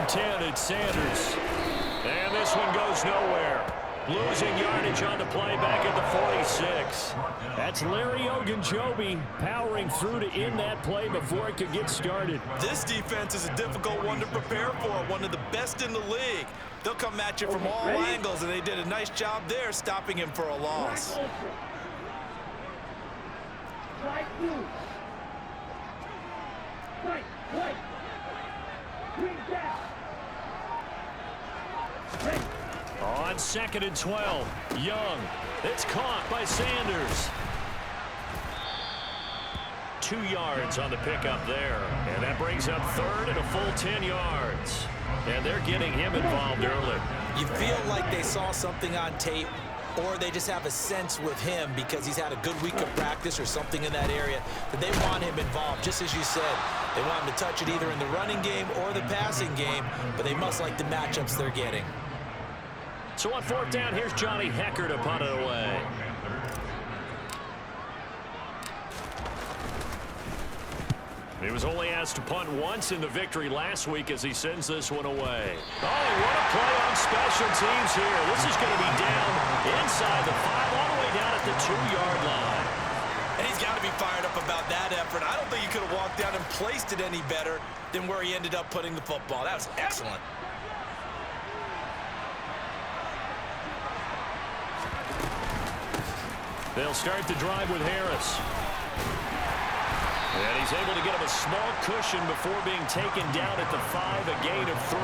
and 10, it's Sanders. And this one goes nowhere. Losing yardage on the play back at the 46. That's Larry Ogunjobi powering through to end that play before it could get started. This defense is a difficult one to prepare for, one of the best in the league. They'll come at you from all angles, and they did a nice job there stopping him for a loss. On 2nd and 12, Young. It's caught by Sanders. 2 yards on the pickup there. And that brings up 3rd and a full 10 yards. And they're getting him involved early. You feel like they saw something on tape, or they just have a sense with him because he's had a good week of practice or something in that area that they want him involved. Just as you said, they want him to touch it either in the running game or the passing game, but they must like the matchups they're getting. So on 4th down, here's Johnny Hekker to punt it away. He was only asked to punt once in the victory last week as he sends this one away. Oh, what a play on special teams here. This is going to be down inside the 5, all the way down at the 2-yard line. And he's got to be fired up about that effort. I don't think he could have walked down and placed it any better than where he ended up putting the football. That was excellent. They'll start the drive with Harris. And he's able to get him a small cushion before being taken down at the 5, a gain of 3.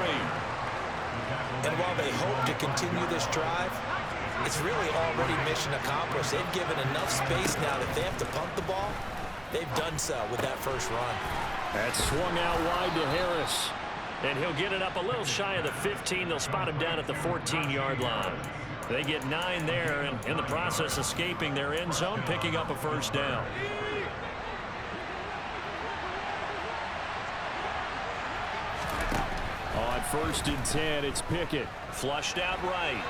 And while they hope to continue this drive, it's really already mission accomplished. They've given enough space now that they have to punt the ball. They've done so with that first run. That's swung out wide to Harris. And he'll get it up a little shy of the 15. They'll spot him down at the 14-yard line. They get 9 there, and in the process escaping their end zone, picking up a first down. On 1st and 10, it's Pickett. Flushed out right.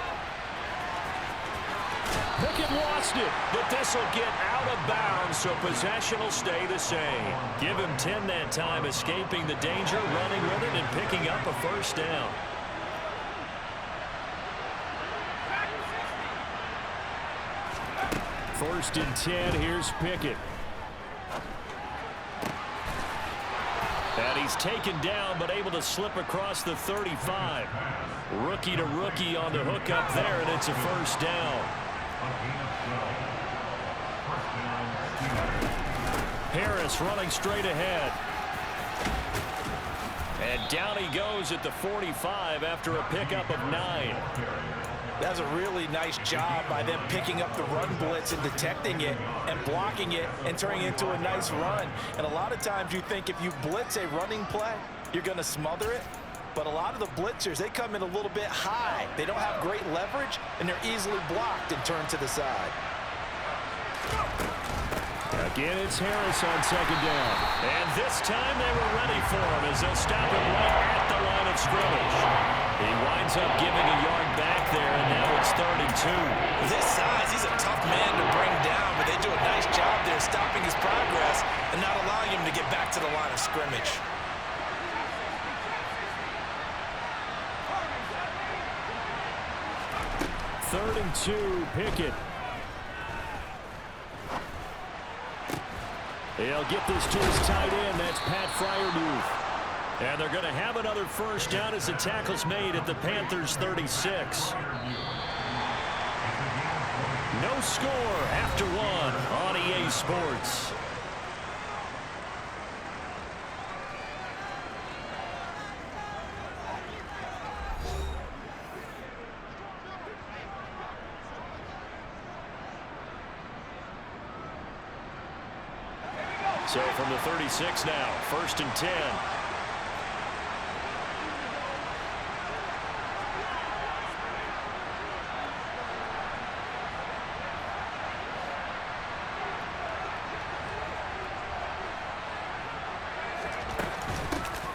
Pickett lost it, but this will get out of bounds, so possession will stay the same. Give him 10 that time, escaping the danger, running with it, and picking up a first down. 1st and 10, here's Pickett. And he's taken down, but able to slip across the 35. Rookie to rookie on the hook up there, and it's a first down. Harris running straight ahead. And down he goes at the 45 after a pickup of 9. That's a really nice job by them picking up the run blitz and detecting it and blocking it and turning it into a nice run. And a lot of times you think if you blitz a running play, you're going to smother it. But a lot of the blitzers, they come in a little bit high. They don't have great leverage, and they're easily blocked and turned to the side. Again, it's Harris on 2nd down. And this time they were ready for him as they'll stop him right at the line of scrimmage. He winds up giving a yard back there, and now it's 3rd and 2. With his size, he's a tough man to bring down, but they do a nice job there stopping his progress and not allowing him to get back to the line of scrimmage. Third and 2, Pickett. He'll get this to his tight end. That's Pat Freiermuth. And they're going to have another first down as the tackle's made at the Panthers' 36. No score after 1 on EA Sports. So from the 36 now, 1st and 10.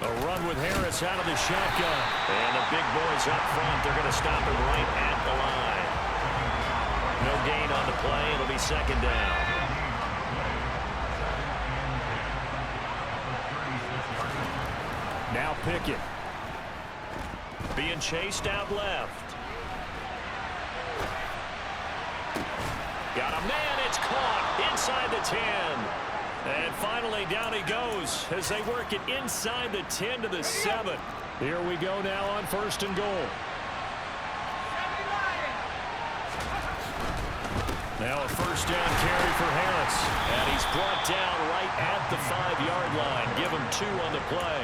A run with Harris out of the shotgun. And the big boys up front, they're going to stop him right at the line. No gain on the play. It'll be 2nd down. Now Pickett. and chased out left. Got a man, it's caught inside the 10. And finally down he goes as they work it inside the 10 to the 7. Here we go now on 1st and goal. Now a 1st down carry for Harris. And he's brought down right at the 5-yard line. Give him 2 on the play.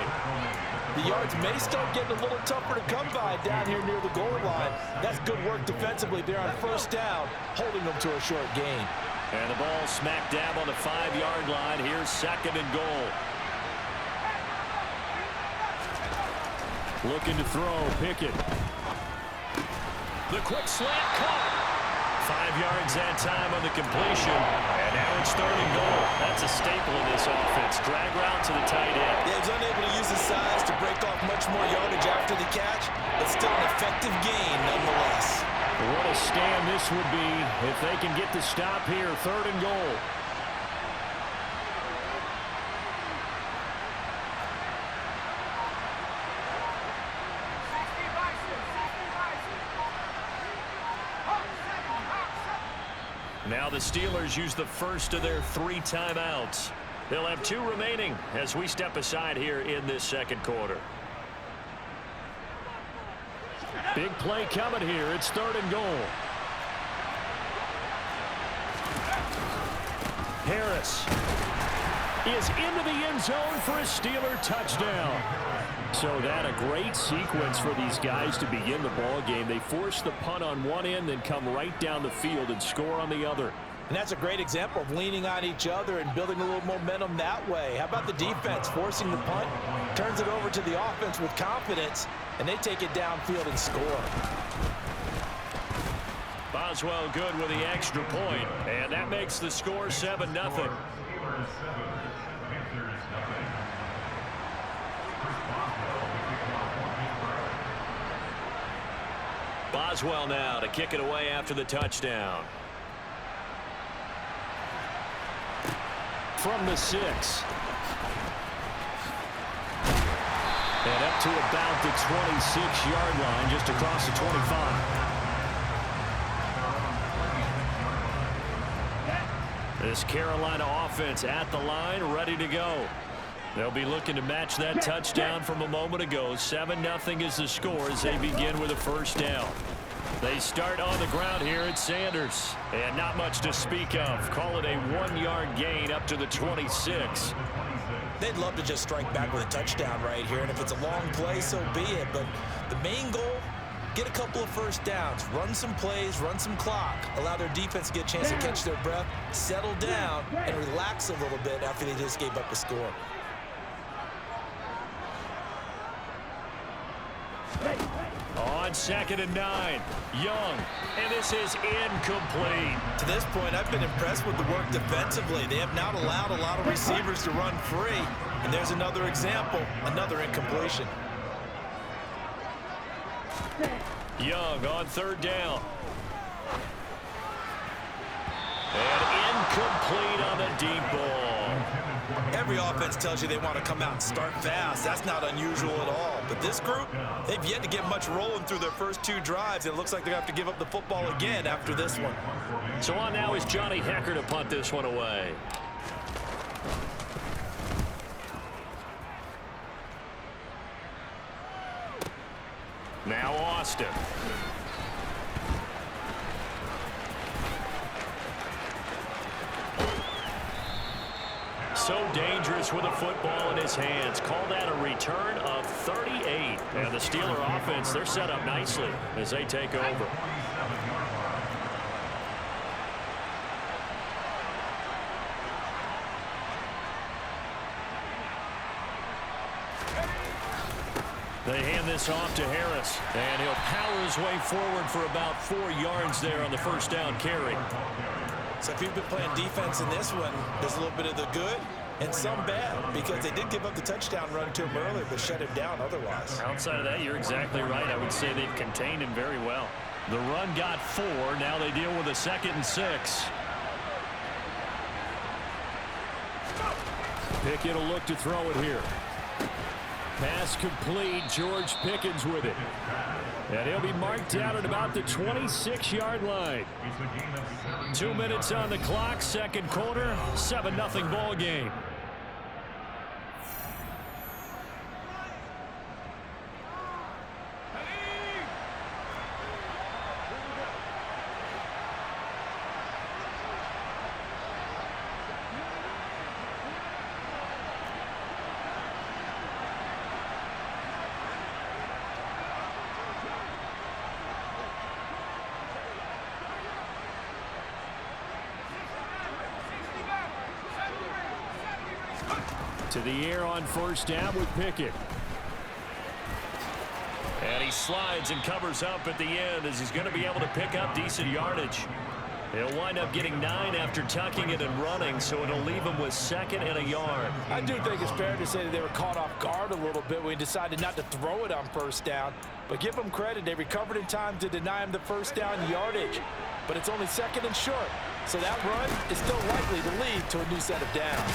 The yards may start getting a little tougher to come by down here near the goal line. That's good work defensively there on 1st down, holding them to a short gain. And the ball smack dab on the 5-yard line. Here's 2nd and goal. Looking to throw, Pickett. The quick slant caught. 5 yards that time on the completion. And now it's 3rd and goal. That's a staple in this offense. Drag route to the tight end. Yeah, he's unable to use his size to break off much more yardage after the catch, but still an effective gain nonetheless. What a stand this would be if they can get the stop here. 3rd and goal. Now the Steelers use the first of their 3 timeouts. They'll have 2 remaining as we step aside here in this 2nd quarter. Big play coming here. It's 3rd and goal. Harris is into the end zone for a Steeler touchdown. So that a great sequence for these guys to begin the ball game. They force the punt on one end, then come right down the field and score on the other. And that's a great example of leaning on each other and building a little momentum that way. How about the defense forcing the punt, turns it over to the offense with confidence, and they take it downfield and score. Boswell good with the extra point, and that makes the score 7-0. Boswell now to kick it away after the touchdown. From the 6. And up to about the 26-yard line, just across the 25. This Carolina offense at the line, ready to go. They'll be looking to match that touchdown from a moment ago. 7-0 is the score as they begin with a 1st down. They start on the ground here at Sanders. And not much to speak of. Call it a 1-yard gain up to the 26. They'd love to just strike back with a touchdown right here. And if it's a long play, so be it. But the main goal, get a couple of 1st downs. Run some plays, run some clock. Allow their defense to get a chance to catch their breath, settle down, and relax a little bit after they just gave up the score. On 2nd and 9, Young, and this is incomplete. To this point, I've been impressed with the work defensively. They have not allowed a lot of receivers to run free, and there's another example, another incompletion. Young on 3rd down. And incomplete on the deep ball. Every offense tells you they want to come out and start fast. That's not unusual at all. But this group, they've yet to get much rolling through their first 2 drives. It looks like they're going to have to give up the football again after this one. So on now is Johnny Hekker to punt this one away. Now Austin. So dangerous with a football in his hands. Call that a return of 38. And the Steeler offense, they're set up nicely as they take over. They hand this off to Harris, and he'll power his way forward for about 4 yards there on the 1st down carry. So if you've been playing defense in this one, there's a little bit of the good and some bad, because they did give up the touchdown run to him earlier, but shut him down otherwise. Outside of that, you're exactly right. I would say they've contained him very well. The run got 4. Now they deal with a 2nd and 6. Pickett will look to throw it here. Pass complete. George Pickens with it. And he'll be marked down at about the 26-yard line. 2 minutes on the clock, second quarter, 7-0 ball game. To the air on first down with Pickett. And he slides and covers up at the end as he's going to be able to pick up decent yardage. He'll wind up getting 9 after tucking it and running, so it'll leave him with 2nd and a yard. I do think it's fair to say that they were caught off guard a little bit when he decided not to throw it on first down. But give them credit, they recovered in time to deny him the first down yardage. But it's only 2nd and short, so that run is still likely to lead to a new set of downs.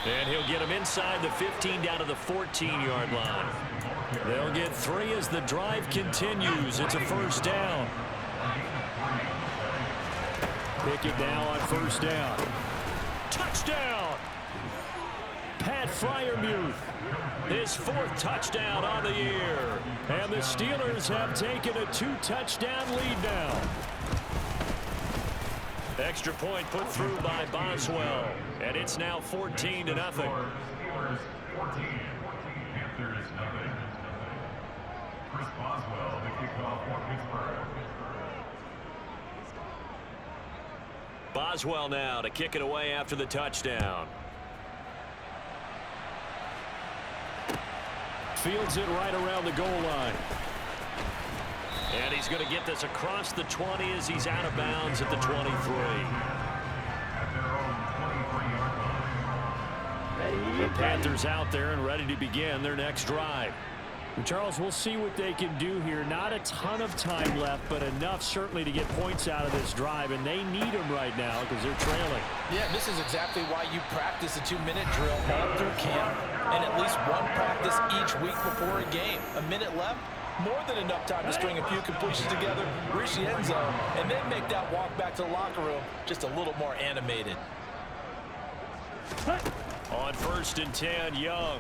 And he'll get him inside the 15 down to the 14-yard line. They'll get 3 as the drive continues. It's a first down. Pickett now on first down. Touchdown! Pat Freiermuth, his 4th touchdown on the year. And the Steelers have taken a 2-touchdown lead now. Extra point put through by Boswell. And it's now 14-0. Steelers 14, Panthers 0. Chris Boswell, the kickoff for Pittsburgh. Boswell now to kick it away after the touchdown. Fields it right around the goal line. And he's going to get this across the 20 as he's out of bounds at the 23. The Panthers out there and ready to begin their next drive. And Charles, we'll see what they can do here. Not a ton of time left, but enough certainly to get points out of this drive, and they need them right now because they're trailing. Yeah, this is exactly why you practice a 2-minute drill all through camp and at least one practice each week before a game. A minute left, more than enough time to string a few completions together, reach the end zone, and then make that walk back to the locker room just a little more animated. On 1st and 10, Young.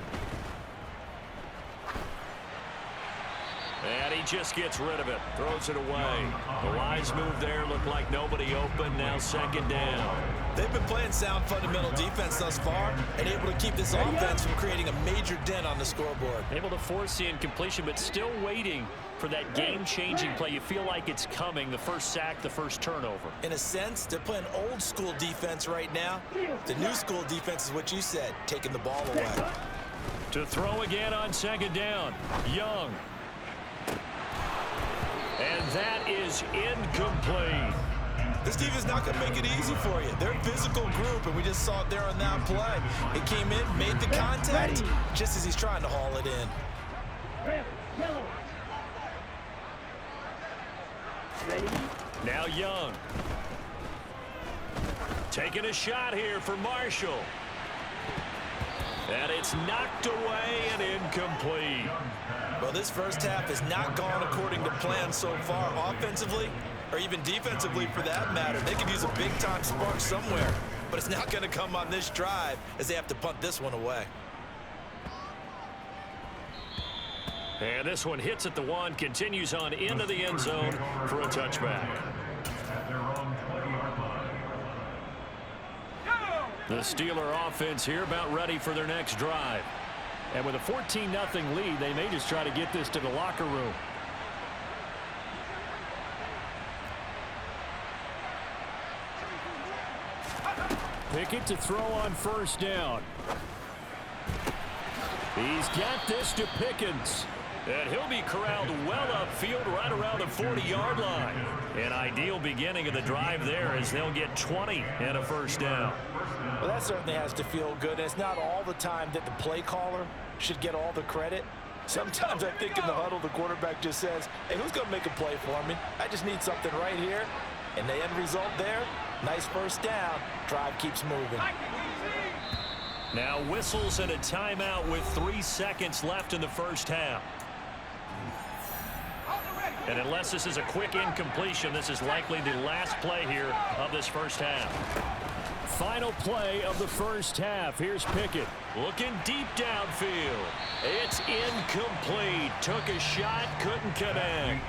And he just gets rid of it. Throws it away. The wise move there. Looked like nobody open. Now 2nd down. They've been playing sound fundamental defense thus far and able to keep this offense from creating a major dent on the scoreboard. Able to force the incompletion, but still waiting for that game-changing play. You feel like it's coming. The first sack, the first turnover. In a sense, they're playing old-school defense right now. The new school defense is what you said, taking the ball away. To throw again on 2nd down. Young. And that is incomplete. This defense is not going to make it easy for you. They're a physical group, and we just saw it there on that play. It came in, made the contact, just as he's trying to haul it in. Now Young. Taking a shot here for Marshall. And it's knocked away and incomplete. Well, this first half has not gone according to plan so far offensively, or even defensively for that matter. They could use a big-time spark somewhere, but it's not going to come on this drive as they have to punt this one away. And this one hits at the 1, continues on into the end zone for a touchback. The Steeler offense here about ready for their next drive. And with a 14-0 lead, they may just try to get this to the locker room. Pickett to throw on first down. He's got this to Pickens. And he'll be corralled well upfield right around the 40-yard line. An ideal beginning of the drive there as they'll get 20 and a first down. Well, that certainly has to feel good. And it's not all the time that the play caller should get all the credit. Sometimes I think in the huddle, the quarterback just says, hey, who's going to make a play for me? I just need something right here. And the end result there, nice first down. Drive keeps moving. Now whistles and a timeout with 3 seconds left in the first half. And unless this is a quick incompletion, this is likely the last play here of this first half. Final play of the first half. Here's Pickett. Looking deep downfield. It's incomplete. Took a shot, couldn't connect.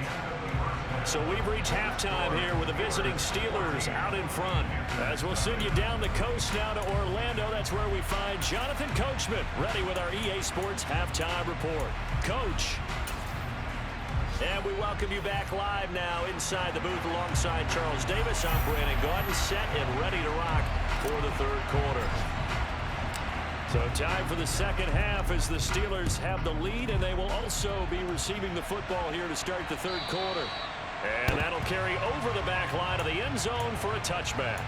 So we've reached halftime here with the visiting Steelers out in front. As we'll send you down the coast now to Orlando, that's where we find Jonathan Coachman ready with our EA Sports Halftime Report. Coach. And we welcome you back live now inside the booth alongside Charles Davis. I'm Brandon Gaudin, set and ready to rock for the third quarter. So time for the second half as the Steelers have the lead, and they will also be receiving the football here to start the third quarter. And that'll carry over the back line of the end zone for a touchback.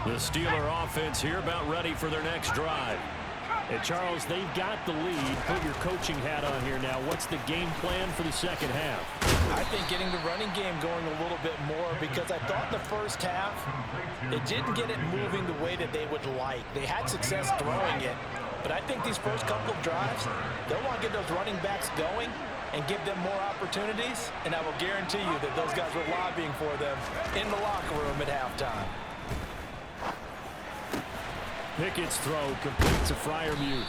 The Steeler offense here about ready for their next drive. And Charles, they've got the lead. Put your coaching hat on here now. What's the game plan for the second half? I think getting the running game going a little bit more, because I thought the first half, it didn't get it moving the way that they would like. They had success throwing it, but I think these first couple of drives, they'll want to get those running backs going and give them more opportunities, and I will guarantee you that those guys were lobbying for them in the locker room at halftime. Pickett's throw completes a Freiermuth.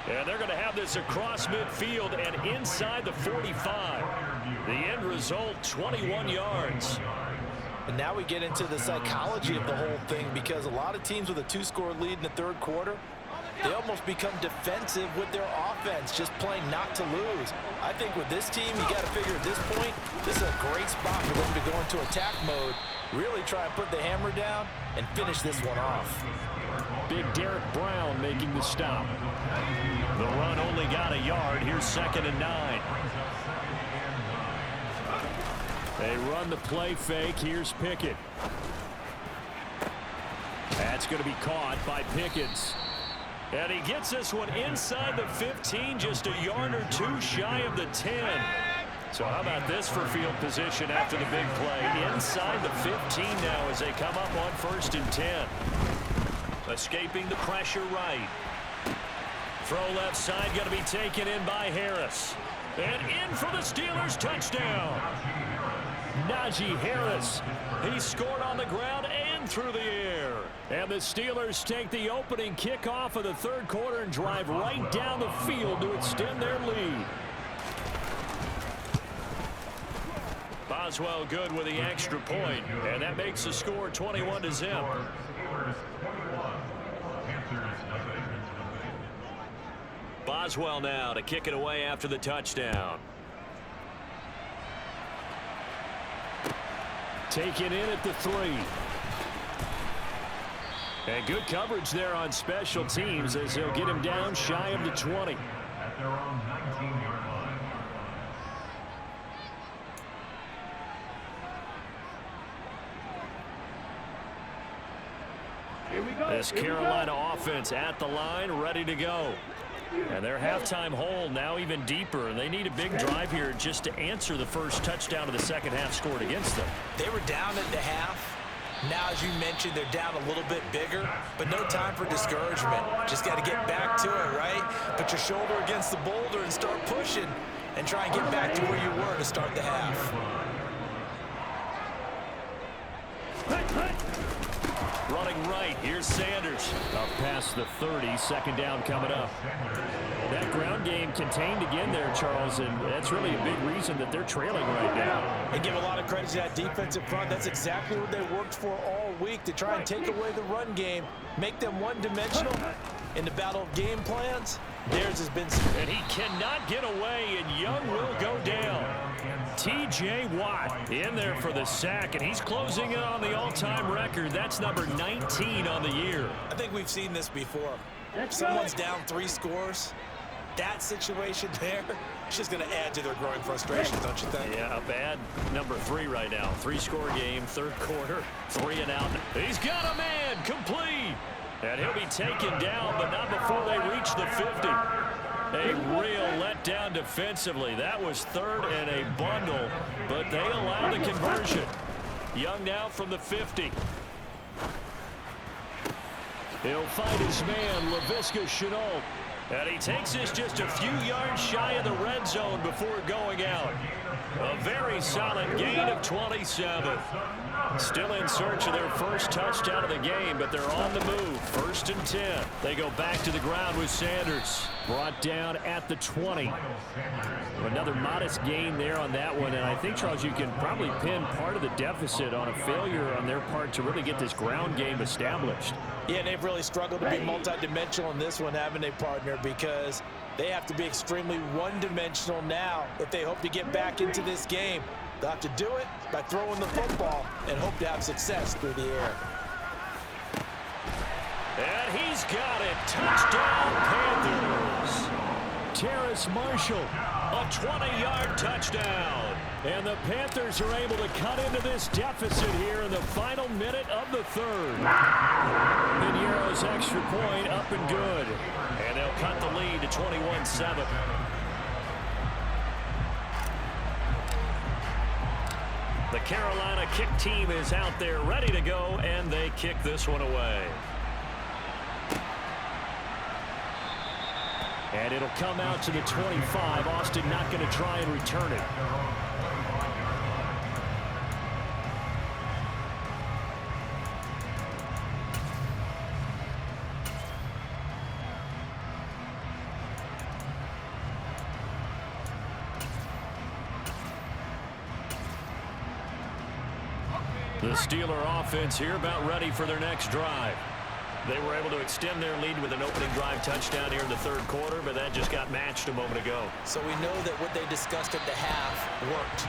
And they're going to have this across midfield and inside the 45. The end result, 21 yards. And now we get into the psychology of the whole thing, because a lot of teams with a 2-score lead in the third quarter, they almost become defensive with their offense, just playing not to lose. I think with this team, you got to figure at this point, this is a great spot for them to go into attack mode, really try and put the hammer down and finish this one off. Big Derek Brown making the stop. The run only got a yard. Here's 2nd and 9. They run the play fake. Here's Pickett. That's going to be caught by Pickens. And he gets this one inside the 15, just a yard or two shy of the 10. So how about this for field position after the big play? Inside the 15 now as they come up on 1st and 10. Escaping the pressure right. Throw left side, going to be taken in by Harris. And in for the Steelers touchdown. Najee Harris. He scored on the ground and through the air. And the Steelers take the opening kickoff of the third quarter and drive right down the field to extend their lead. Boswell good with the extra point, and that makes the score 21-0. Boswell now to kick it away after the touchdown. Taken in at the 3. And good coverage there on special teams as they'll get him down shy of the 20. At their own 19-yard line. This Carolina offense at the line, ready to go. And their halftime hole now even deeper, and they need a big drive here just to answer the first touchdown of the second half scored against them. They were down at the half. Now, as you mentioned, they're down a little bit bigger, but no time for discouragement. Just got to get back to it, right? Put your shoulder against the boulder and start pushing and try and get back to where you were to start the half. Running right, here's Sanders. Up past the 30, 2nd down coming up. That ground game contained again there, Charles, and that's really a big reason that they're trailing right now. And give a lot of credit to that defensive front. That's exactly what they worked for all week, to try and take away the run game, make them one-dimensional. In the battle of game plans, theirs has been... And he cannot get away, and Young will go down. T.J. Watt in there for the sack, and he's closing in on the all-time record. That's number 19 on the year. I think we've seen this before. Someone's down 3 scores. That situation there, it's just going to add to their growing frustration, don't you think? Yeah, a bad number 3 right now. 3-score game, third quarter, 3 and out. He's got a man, complete. And he'll be taken down, but not before they reach the 50. A real letdown defensively. That was third and a bundle, but they allow the conversion. Young now from the 50. He'll find his man, Laviska Shenault. And he takes this just a few yards shy of the red zone before going out. A very solid gain of 27. Still in search of their first touchdown of the game, but they're on the move. 1st and 10. They go back to the ground with Sanders. Brought down at the 20. Another modest gain there on that one, and I think, Charles, you can probably pin part of the deficit on a failure on their part to really get this ground game established. Yeah, and they've really struggled to be multidimensional in this one, haven't they, partner? Because they have to be extremely one-dimensional now if they hope to get back into this game. They'll have to do it by throwing the football and hope to have success through the air. And he's got it. Touchdown, Panthers. Terrace Marshall. A 20-yard touchdown. And the Panthers are able to cut into this deficit here in the final minute of the third. Piñeiro's extra point up and good. And they'll cut the lead to 21-7. The Carolina kick team is out there ready to go, and they kick this one away. And it'll come out to the 25. Austin not going to try and return it. The Steeler offense here about ready for their next drive. They were able to extend their lead with an opening drive touchdown here in the third quarter, but that just got matched a moment ago. So we know that what they discussed at the half worked.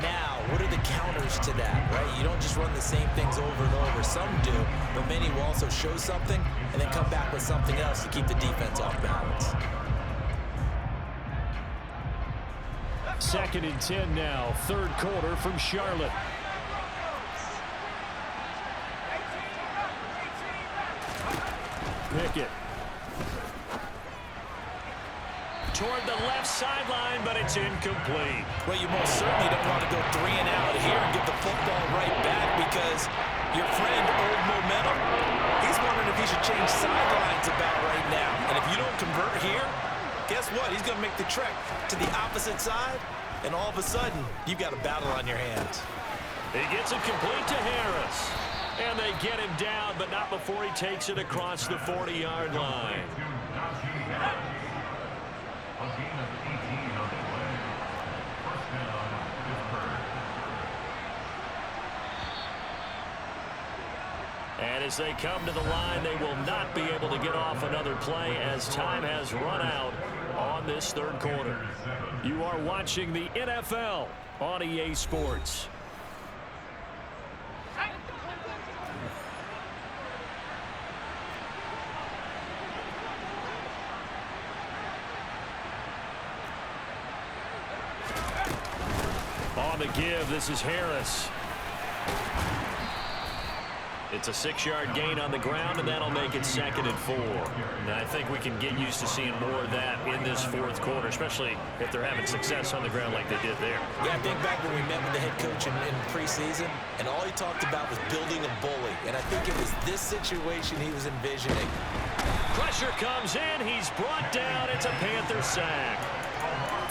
Now, what are the counters to that, right? You don't just run the same things over and over. Some do, but many will also show something and then come back with something else to keep the defense off balance. 2nd and 10 now, third quarter from Charlotte. Pickett. Toward the left sideline, but it's incomplete. Well, you most certainly don't want to go 3 and out here and give the football right back because your friend, Old Momentum, he's wondering if he should change sidelines about right now. And if you don't convert here, guess what? He's going to make the trek to the opposite side, and all of a sudden, you've got a battle on your hands. He gets it complete to Harris. And they get him down, but not before he takes it across the 40-yard line. And as they come to the line, they will not be able to get off another play as time has run out on this third quarter. You are watching the NFL on EA Sports. On the give, this is Harris. It's a 6-yard gain on the ground, and that'll make it 2nd and 4. Now, I think we can get used to seeing more of that in this fourth quarter, especially if they're having success on the ground like they did there. Yeah, I think back when we met with the head coach in preseason, and all he talked about was building a bully. And I think it was this situation he was envisioning. Pressure comes in. He's brought down. It's a Panther sack.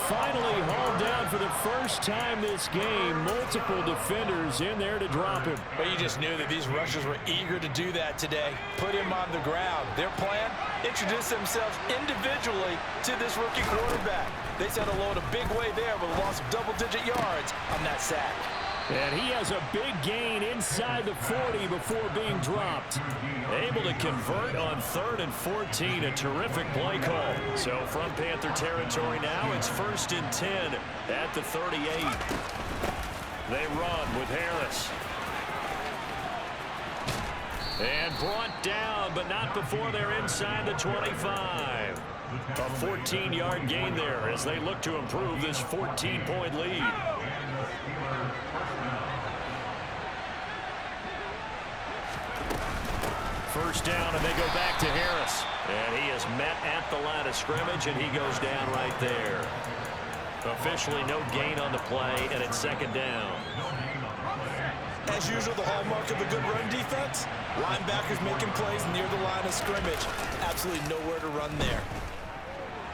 Finally hauled down for the first time this game. Multiple defenders in there to drop him. But you just knew that these rushers were eager to do that today. Put him on the ground. Their plan, introduce themselves individually to this rookie quarterback. They set a load a big way there with a loss of double-digit yards on that sack. And he has a big gain inside the 40 before being dropped. Able to convert on 3rd and 14. A terrific play call. So from Panther territory now, it's 1st and 10 at the 38. They run with Harris. And brought down, but not before they're inside the 25. A 14-yard gain there as they look to improve this 14-point lead. First down, and they go back to Harris. And he is met at the line of scrimmage, and he goes down right there. Officially no gain on the play, and it's second down. As usual, the hallmark of a good run defense, linebackers making plays near the line of scrimmage. Absolutely nowhere to run there.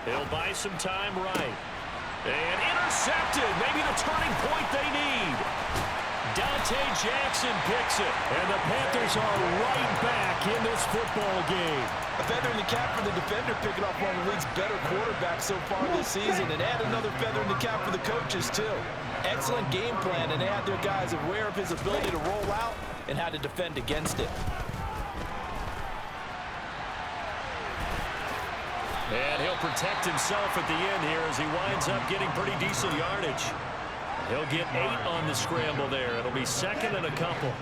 He'll buy some time right. And intercepted. Maybe the turning point they need. Dante Jackson picks it. And the Panthers are right back in this football game. A feather in the cap for the defender, picking off one of the league's better quarterbacks so far this season, and add another feather in the cap for the coaches, too. Excellent game plan, and they had their guys aware of his ability to roll out and how to defend against it. And he'll protect himself at the end here as he winds up getting pretty decent yardage. He'll get 8 on the scramble there. It'll be second and a couple.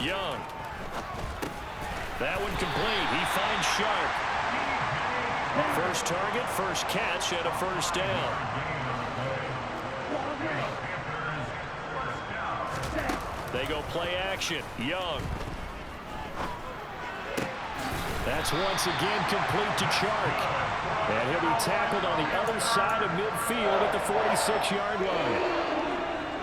Young. That one complete. He finds Sharp. First target, first catch, and a first down. They go play action. Young. That's once again complete to Chark. And he'll be tackled on the other side of midfield at the 46-yard line.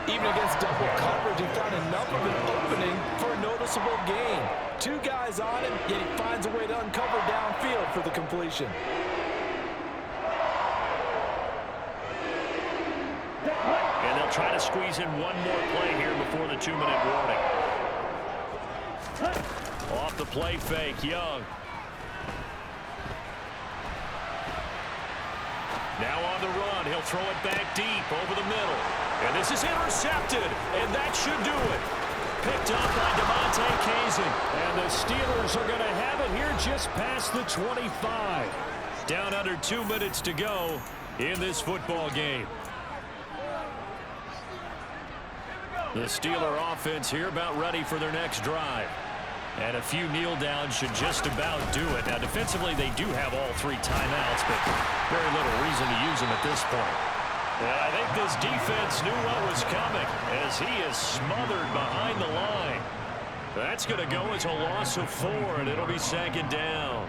Even against double coverage, he found enough of an opening for a noticeable gain. 2 guys on him, yet he finds a way to uncover downfield for the completion. And they'll try to squeeze in one more play here before the 2-minute warning. Off the play fake, Young. Now on the run, he'll throw it back deep over the middle. And this is intercepted, and that should do it. Picked up by Devontae Kazin. And the Steelers are going to have it here just past the 25. Down under 2 minutes to go in this football game. The Steeler offense here about ready for their next drive. And a few kneel downs should just about do it. Now, defensively, they do have all 3 timeouts, but very little reason to use them at this point. I think this defense knew what was coming as he is smothered behind the line. That's going to go as a loss of 4, and it'll be second down.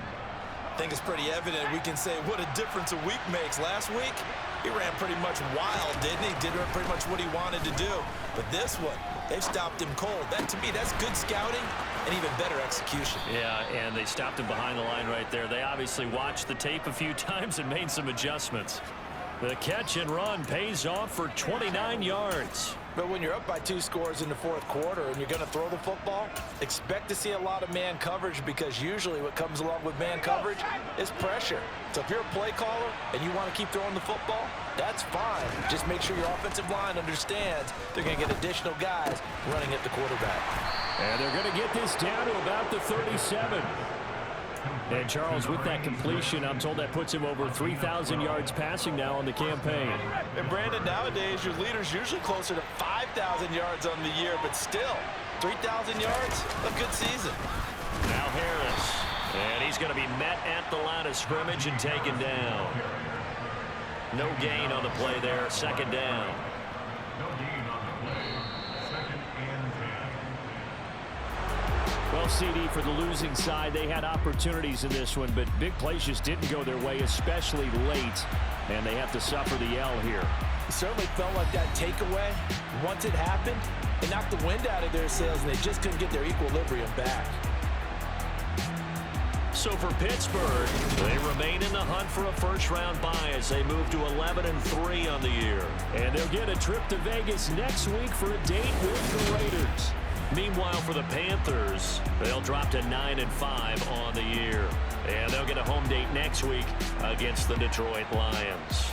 I think it's pretty evident. We can say what a difference a week makes. Last week, he ran pretty much wild, didn't he? Did pretty much what he wanted to do. But this one, they've stopped him cold. That, to me, that's good scouting and even better execution. Yeah, and they stopped him behind the line right there. They obviously watched the tape a few times and made some adjustments. The catch and run pays off for 29 yards. But when you're up by 2 scores in the 4th quarter and you're going to throw the football, expect to see a lot of man coverage, because usually what comes along with man coverage is pressure. So if you're a play caller and you want to keep throwing the football, that's fine. Just make sure your offensive line understands they're going to get additional guys running at the quarterback. And they're going to get this down to about the 37. And Charles, with that completion, I'm told that puts him over 3,000 yards passing now on the campaign. And Brandon, nowadays your leader's usually closer to 5,000 yards on the year, but still, 3,000 yards, a good season. Now Harris, and he's going to be met at the line of scrimmage and taken down. No gain on the play there, second down. No gain on the play. Second and 10. Well, CD, for the losing side, they had opportunities in this one, but big plays just didn't go their way, especially late, and they have to suffer the L here. It certainly felt like that takeaway. Once it happened, it knocked the wind out of their sails, and they just couldn't get their equilibrium back. So for Pittsburgh, they remain in the hunt for a first-round bye as they move to 11-3 on the year. And they'll get a trip to Vegas next week for a date with the Raiders. Meanwhile, for the Panthers, they'll drop to 9-5 on the year. And they'll get a home date next week against the Detroit Lions.